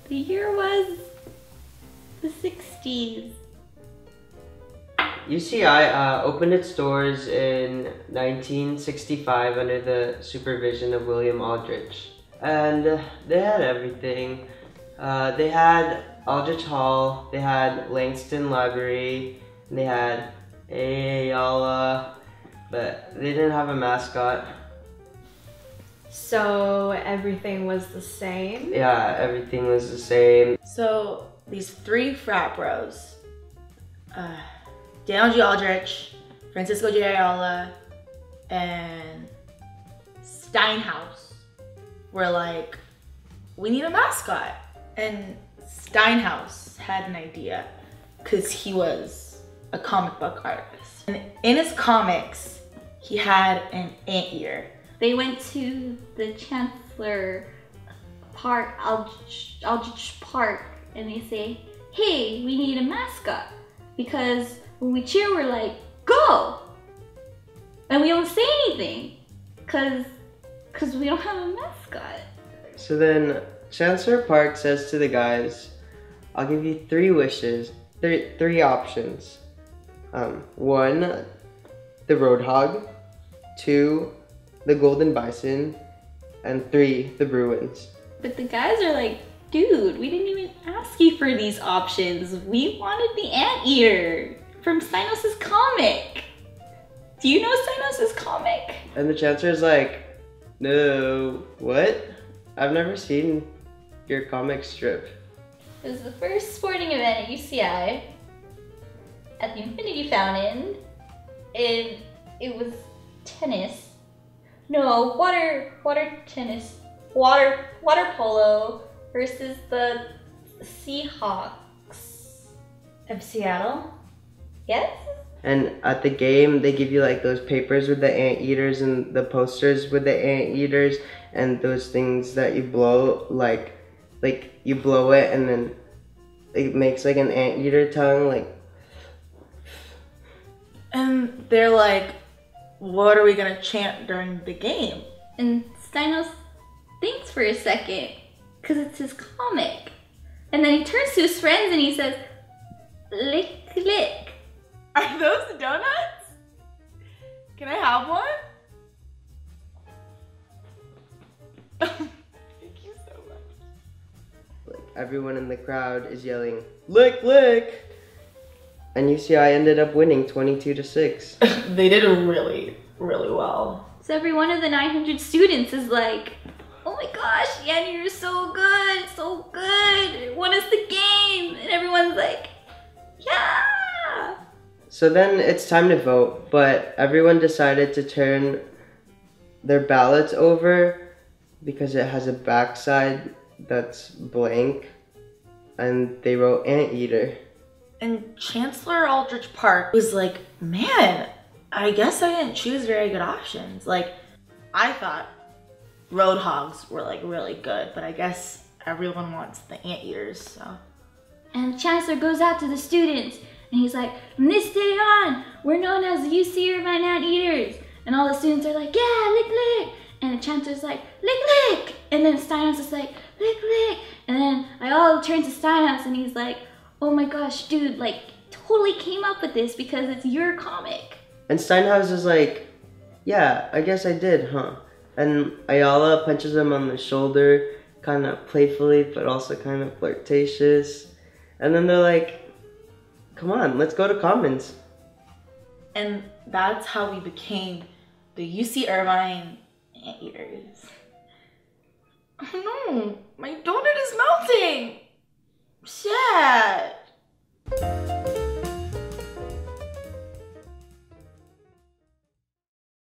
The year was the 60s. UCI opened its doors in 1965 under the supervision of William Aldrich. And they had everything. They had Aldrich Hall, they had Langston Library, they had Ayala, but they didn't have a mascot. So everything was the same? Yeah, everything was the same. So these three frat bros, Daniel G. Aldrich, Francisco J. Ayala, and Steinhaus were like, we need a mascot. And Steinhaus had an idea because he was a comic book artist. And in his comics, he had an anteater. They went to the Chancellor Park, Aldrich Park, and they say, hey, we need a mascot. Because when we cheer, we're like, go! And we don't say anything, cause we don't have a mascot. So then Chancellor Park says to the guys, I'll give you three wishes, three options. One, the Roadhog, two, the Golden Bison, and three, the Bruins. But the guys are like, dude, we didn't even ask you for these options. We wanted the Anteater from Steinhaus' comic. Do you know Steinhaus' comic? And the Chancellor's like, no, what? I've never seen your comic strip. It was the first sporting event at UCI at the Infinity Fountain. It was tennis. No, water tennis. Water polo versus the Seahawks. Of Seattle? Yes? And at the game, they give you like those papers with the anteaters and the posters with the anteaters and those things that you blow, like you blow it and then it makes like an anteater tongue, like. And they're like, what are we gonna chant during the game? And Steinhaus thinks for a second, because it's his comic. And then he turns to his friends and he says, lick, lick. Are those donuts? Can I have one? Thank you so much. Like everyone in the crowd is yelling, lick, lick! And UCI ended up winning 22-6. They did really, really well. So every one of the 900 students is like, oh my gosh, Yanni, you're so good, so good. It won us the game. And everyone's like, yeah. So then it's time to vote, but everyone decided to turn their ballots over because it has a backside that's blank, and they wrote Anteater. And Chancellor Aldrich Park was like, man, I guess I didn't choose very good options. Like, I thought Roadhogs were like really good, but I guess everyone wants the Anteaters, so. And the Chancellor goes out to the students and he's like, from this day on, we're known as the UC Irvine Anteaters. And all the students are like, yeah, lick, lick. And the Chancellor's like, lick, lick. And then Steinhaus is like, lick, lick. And then I all turn to Steinhaus and he's like, oh my gosh, dude, like, totally came up with this because it's your comic. And Steinhaus is like, yeah, I guess I did, huh? And Ayala punches him on the shoulder, kind of playfully, but also kind of flirtatious. And then they're like, come on, let's go to Commons. And that's how we became the UC Irvine Anteaters. Oh no, my donut is melting! Shit!